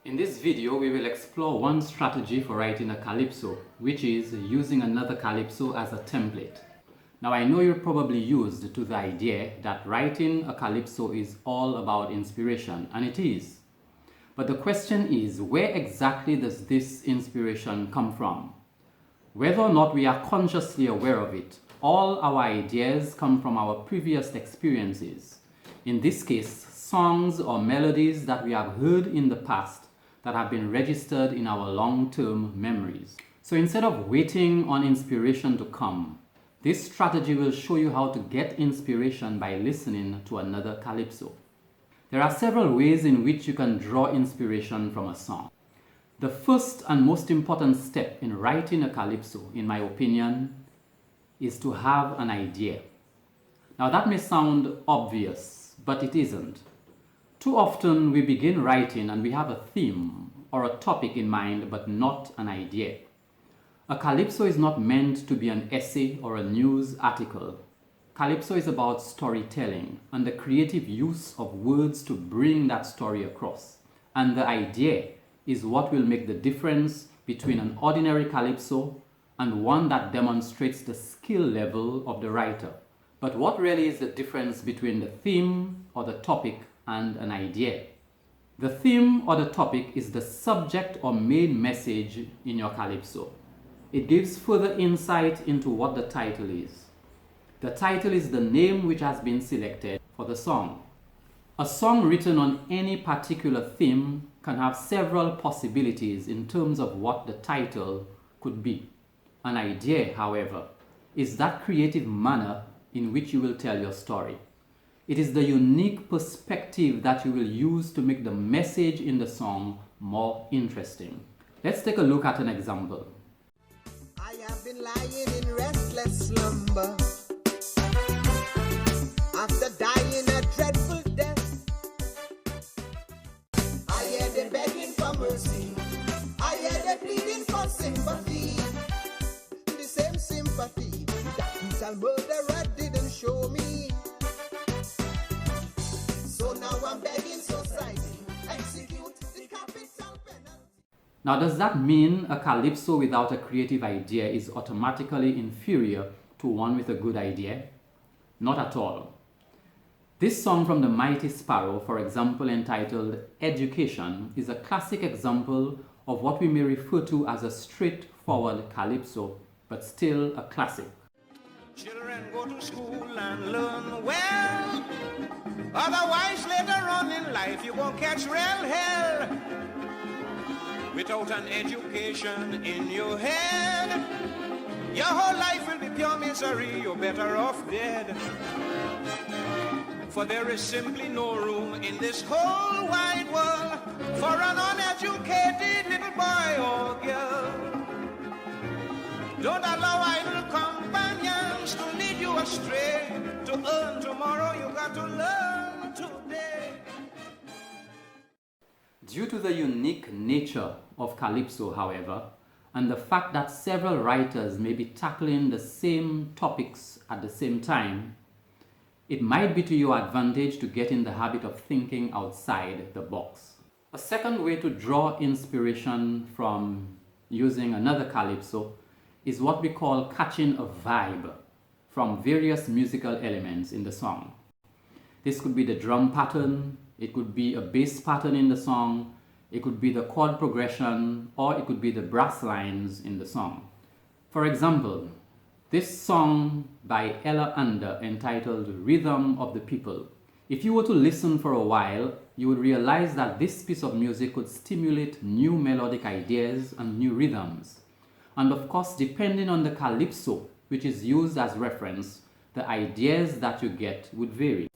In this video, we will explore one strategy for writing a calypso, which is using another calypso as a template. Now, I know you're probably used to the idea that writing a calypso is all about inspiration, and it is. But the question is, where exactly does this inspiration come from? Whether or not we are consciously aware of it, all our ideas come from our previous experiences. In this case, songs or melodies that we have heard in the past that have been registered in our long-term memories. So instead of waiting on inspiration to come, this strategy will show you how to get inspiration by listening to another calypso. There are several ways in which you can draw inspiration from a song. The first and most important step in writing a calypso, in my opinion, is to have an idea. Now that may sound obvious, but it isn't. Too often we begin writing and we have a theme or a topic in mind, but not an idea. A calypso is not meant to be an essay or a news article. Calypso is about storytelling and the creative use of words to bring that story across. And the idea is what will make the difference between an ordinary calypso and one that demonstrates the skill level of the writer. But what really is the difference between the theme or the topic and an idea? The theme or the topic is the subject or main message in your calypso. It gives further insight into what the title is. The title is the name which has been selected for the song. A song written on any particular theme can have several possibilities in terms of what the title could be. An idea, however, is that creative manner in which you will tell your story. It is the unique perspective that you will use to make the message in the song more interesting. Let's take a look at an example. I have been lying in restless slumber after dying a dreadful death. I hear them begging for mercy. I hear them pleading for sympathy. The same sympathy that brutal murderer didn't show me. So now I'm begging society, execute the capital penalty. Now, does that mean a calypso without a creative idea is automatically inferior to one with a good idea? Not at all. This song from the Mighty Sparrow, for example, entitled Education, is a classic example of what we may refer to as a straightforward calypso, but still a classic. Children go to school and learn well. Otherwise, later on in life, you won't catch real hell. Without an education in your head, your whole life will be pure misery. You're better off dead. For there is simply no room in this whole wide world for an uneducated little boy or girl. Don't allow idle companions to lead you astray. To earn tomorrow, you got to learn today. Due to the unique nature of calypso, however, and the fact that several writers may be tackling the same topics at the same time, it might be to your advantage to get in the habit of thinking outside the box. A second way to draw inspiration from using another calypso is what we call catching a vibe from various musical elements in the song. This could be the drum pattern, it could be a bass pattern in the song, it could be the chord progression, or it could be the brass lines in the song. For example, this song by Ella Under entitled Rhythm of the People. If you were to listen for a while, you would realize that this piece of music could stimulate new melodic ideas and new rhythms. And of course, depending on the calypso, which is used as reference, the ideas that you get would vary.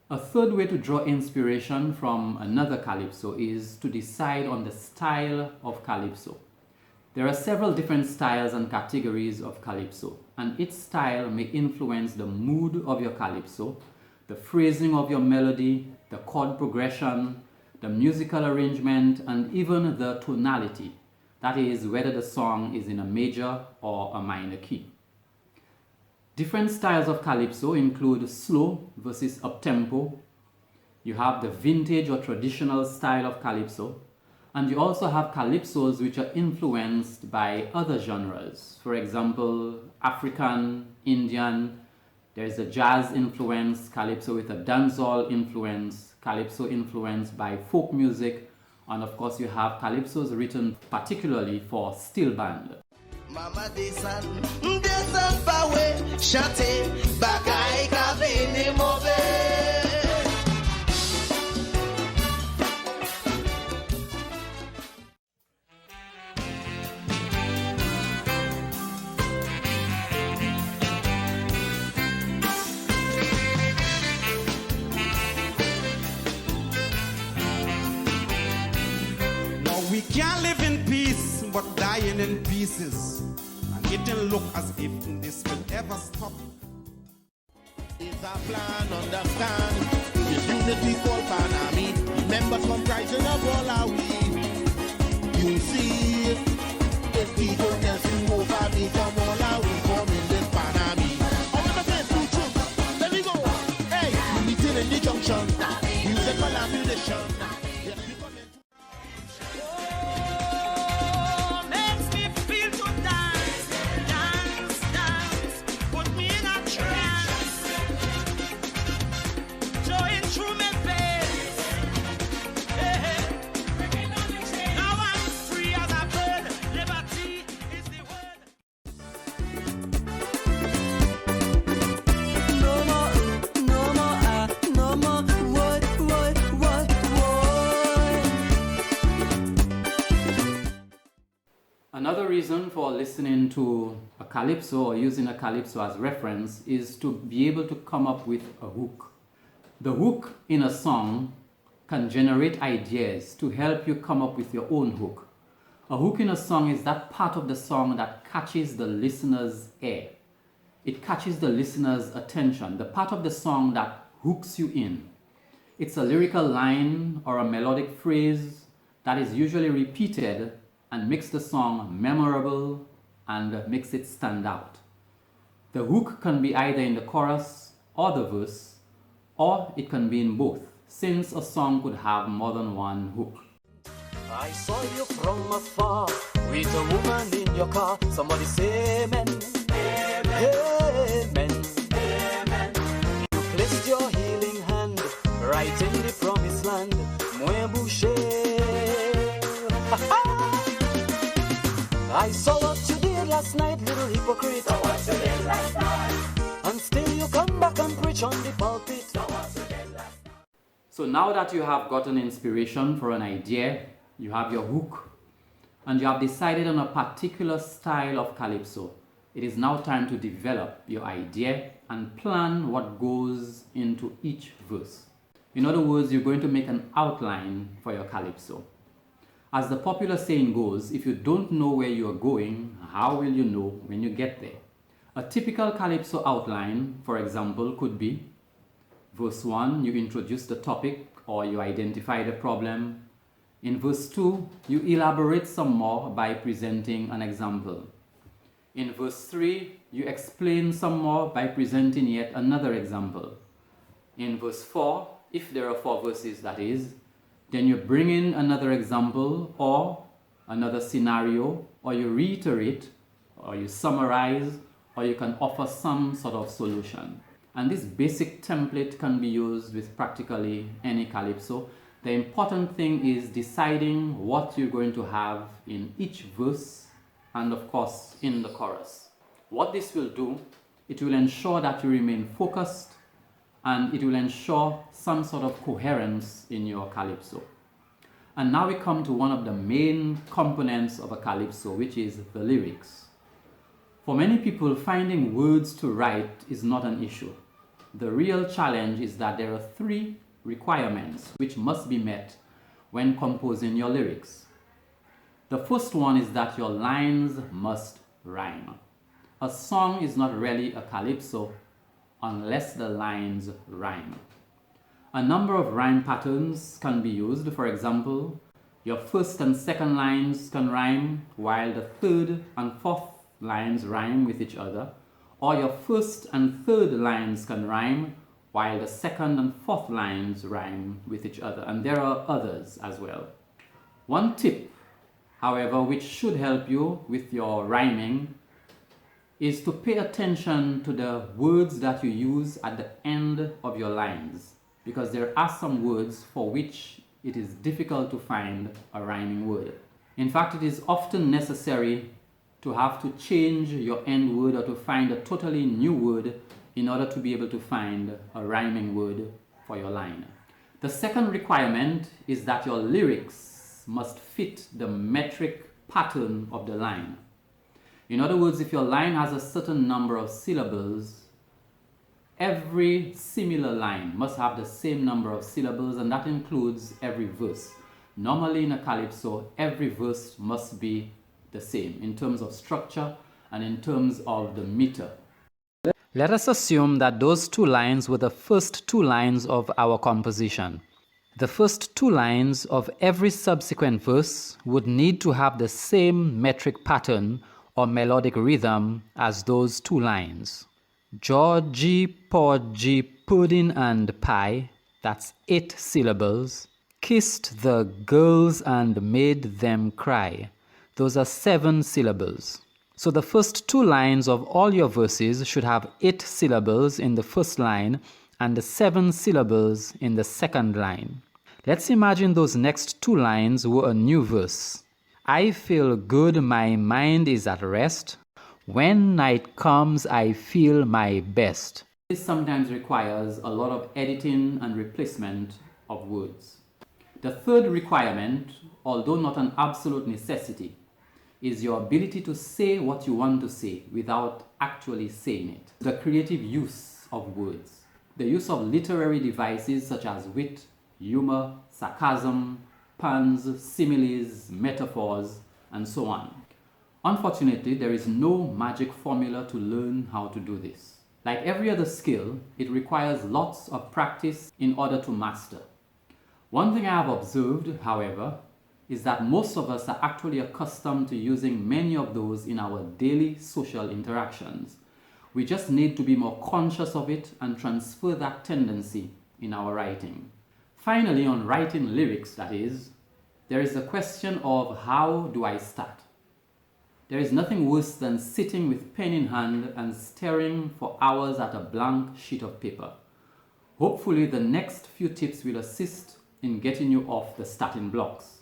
A third way to draw inspiration from another calypso is to decide on the style of calypso. There are several different styles and categories of calypso, and each style may influence the mood of your calypso, the phrasing of your melody, the chord progression, the musical arrangement, and even the tonality. That is, whether the song is in a major or a minor key. Different styles of calypso include slow versus up-tempo. You have the vintage or traditional style of calypso, and you also have calypsos which are influenced by other genres. For example, African, Indian. There's a jazz influence calypso with a dancehall influence, calypso influenced by folk music, and of course you have calypsos written particularly for steel band. Mama desan pawe shate bagai kabini move. We can't live in peace, but dying in pieces. And it don't look as if this will ever stop. It's a plan, understand. This unity called Panami. Members comprising of all our we. You see, if people can sing over me, from all our we form in this Panami. I want to say two truths. Let me go. Hey, we meeting in the junction. Musical ammunition. Another reason for listening to a calypso or using a calypso as reference is to be able to come up with a hook. The hook in a song can generate ideas to help you come up with your own hook. A hook in a song is that part of the song that catches the listener's ear. It catches the listener's attention, the part of the song that hooks you in. It's a lyrical line or a melodic phrase that is usually repeated and makes the song memorable and makes it stand out. The hook can be either in the chorus or the verse, or it can be in both, since a song could have more than one hook. I saw you from afar with a woman in your car. Somebody say amen. Amen. Amen. Amen. You placed your healing hand right in the promised land. Mwen bouché. I saw what you did last night, little hypocrite. Saw what you did last night. And still you come back and preach on the pulpit. Saw what you did last night. So now that you have gotten inspiration for an idea, you have your hook, and you have decided on a particular style of calypso, it is now time to develop your idea and plan what goes into each verse. In other words, you're going to make an outline for your calypso. As the popular saying goes, if you don't know where you are going, how will you know when you get there? A typical calypso outline, for example, could be verse 1, you introduce the topic or you identify the problem. In verse 2, you elaborate some more by presenting an example. In verse 3, you explain some more by presenting yet another example. In verse 4, if there are 4 verses that is, then you bring in another example or another scenario, or you reiterate, or you summarize, or you can offer some sort of solution. And this basic template can be used with practically any calypso. The important thing is deciding what you're going to have in each verse and of course in the chorus. What this will do, it will ensure that you remain focused and it will ensure some sort of coherence in your calypso. And now we come to one of the main components of a calypso, which is the lyrics. For many people, finding words to write is not an issue. The real challenge is that there are 3 requirements which must be met when composing your lyrics. The first one is that your lines must rhyme. A song is not really a calypso unless the lines rhyme. A number of rhyme patterns can be used. For example, your first and second lines can rhyme while the third and fourth lines rhyme with each other, or your first and third lines can rhyme while the second and fourth lines rhyme with each other, and there are others as well. One tip, however, which should help you with your rhyming is to pay attention to the words that you use at the end of your lines, because there are some words for which it is difficult to find a rhyming word. In fact, it is often necessary to have to change your end word or to find a totally new word in order to be able to find a rhyming word for your line. The second requirement is that your lyrics must fit the metric pattern of the line. In other words, if your line has a certain number of syllables, every similar line must have the same number of syllables, and that includes every verse. Normally in a calypso, every verse must be the same in terms of structure and in terms of the meter. Let us assume that those two lines were the first two lines of our composition. The first two lines of every subsequent verse would need to have the same metric pattern or melodic rhythm as those two lines. Georgie, Porgy, Pudding and Pie, that's 8 syllables. Kissed the girls and made them cry. Those are 7 syllables. So the first two lines of all your verses should have 8 syllables in the first line and the 7 syllables in the second line. Let's imagine those next two lines were a new verse. I feel good, my mind is at rest. When night comes, I feel my best. This sometimes requires a lot of editing and replacement of words. The third requirement, although not an absolute necessity, is your ability to say what you want to say without actually saying it. The creative use of words. The use of literary devices such as wit, humor, sarcasm, puns, similes, metaphors, and so on. Unfortunately, there is no magic formula to learn how to do this. Like every other skill, it requires lots of practice in order to master. One thing I have observed, however, is that most of us are actually accustomed to using many of those in our daily social interactions. We just need to be more conscious of it and transfer that tendency in our writing. Finally, on writing lyrics, that is, there is the question of how do I start? There is nothing worse than sitting with pen in hand and staring for hours at a blank sheet of paper. Hopefully, the next few tips will assist in getting you off the starting blocks.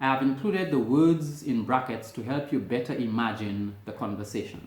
I have included the words in brackets to help you better imagine the conversation.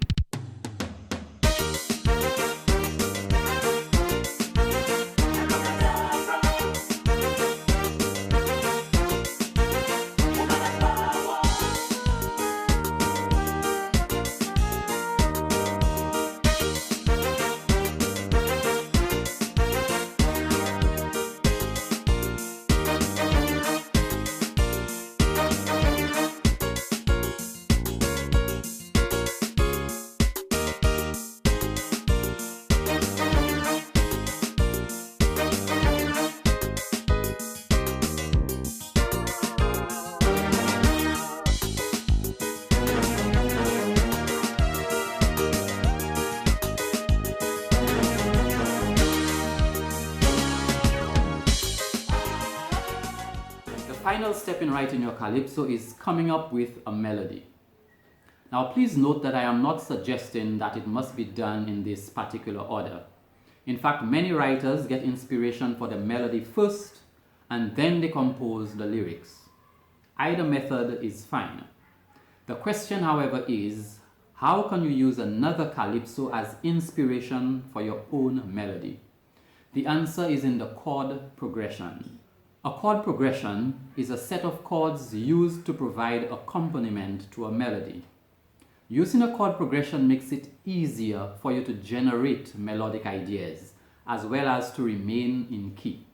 The final step in writing your calypso is coming up with a melody. Now please note that I am not suggesting that it must be done in this particular order. In fact, many writers get inspiration for the melody first and then they compose the lyrics. Either method is fine. The question, however, is how can you use another calypso as inspiration for your own melody? The answer is in the chord progression. A chord progression is a set of chords used to provide accompaniment to a melody. Using a chord progression makes it easier for you to generate melodic ideas as well as to remain in key.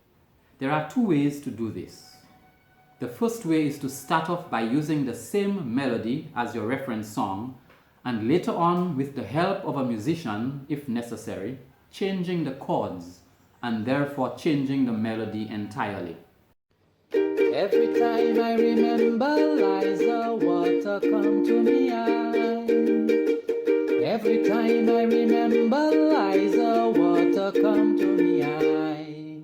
There are two ways to do this. The first way is to start off by using the same melody as your reference song, and later on, with the help of a musician, if necessary, changing the chords and therefore changing the melody entirely. Every time I remember Liza, water come to me eye. Every time I remember Liza, water come to me eye.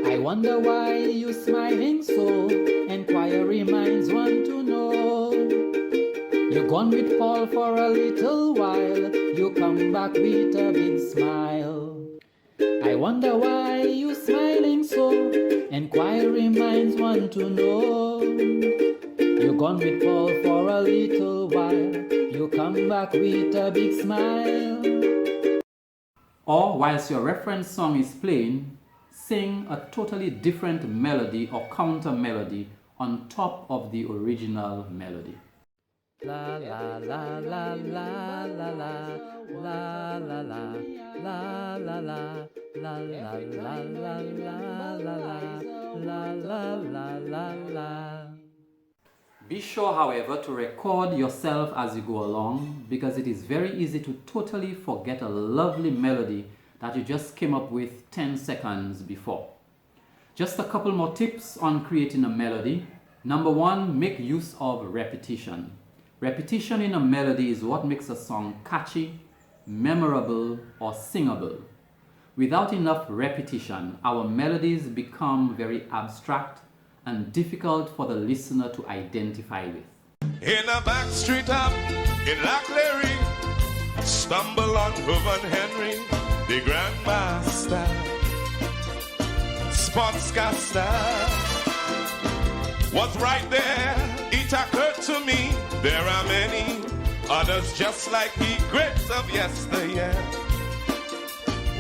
I wonder why you smiling so, inquiry minds want to know. You gone with Paul for a little while, you come back with a big smile. I wonder why you smiling so, inquiry minds want to know. You gone with Paul for a little while, you come back with a big smile. Or whilst your reference song is playing, sing a totally different melody or counter melody on top of the original melody. La la la la la la la la la la la la la la la la la la la la. Be sure, however, to record yourself as you go along, because it is very easy to totally forget a lovely melody that you just came up with 10 seconds before. Just a couple more tips on creating a melody. Number one, make use of repetition. Repetition in a melody is what makes a song catchy, memorable, or singable. Without enough repetition, our melodies become very abstract and difficult for the listener to identify with. In a back street up in Loch Larry, stumble on Reuben Henry, the Grandmaster, Sportscaster. Was right there, it occurred to me, there are many others just like he, greats of yesteryear,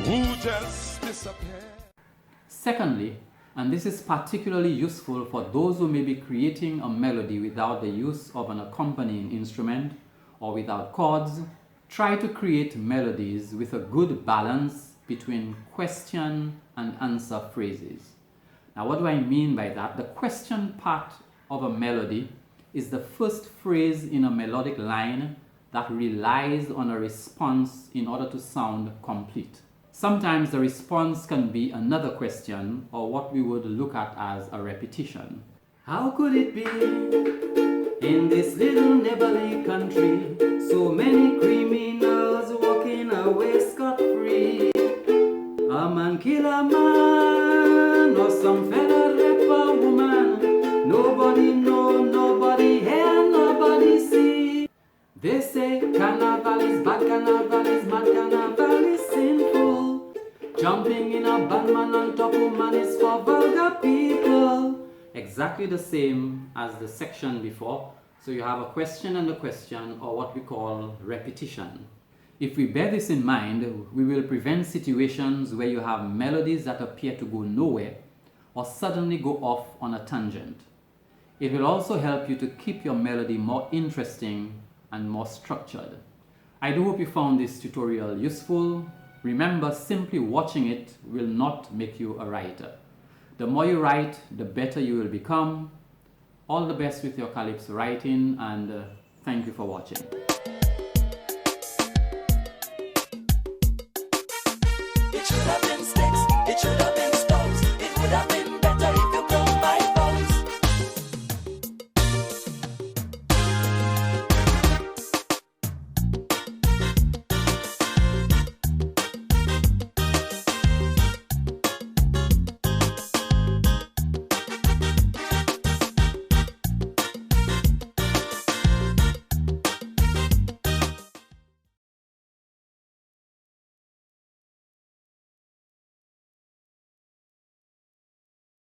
who just disappeared. Secondly, and this is particularly useful for those who may be creating a melody without the use of an accompanying instrument or without chords, try to create melodies with a good balance between question and answer phrases. Now, what do I mean by that? The question part of a melody is the first phrase in a melodic line that relies on a response in order to sound complete. Sometimes the response can be another question, or what we would look at as a repetition. How could it be in this little neighborly country, so many criminals walking away scot-free? A man kill a man, or some fella rape a woman. Nobody know, nobody hear, nobody see. They say carnival is bad, carnival is mad, carnival is sinful. Jumping in a bandman on top woman is for vulgar people. Exactly the same as the section before. So you have a question and a question, or what we call repetition. If we bear this in mind, we will prevent situations where you have melodies that appear to go nowhere or suddenly go off on a tangent. It will also help you to keep your melody more interesting and more structured. I do hope you found this tutorial useful. Remember, simply watching it will not make you a writer. The more you write, the better you will become. All the best with your calypso writing, and thank you for watching. It should have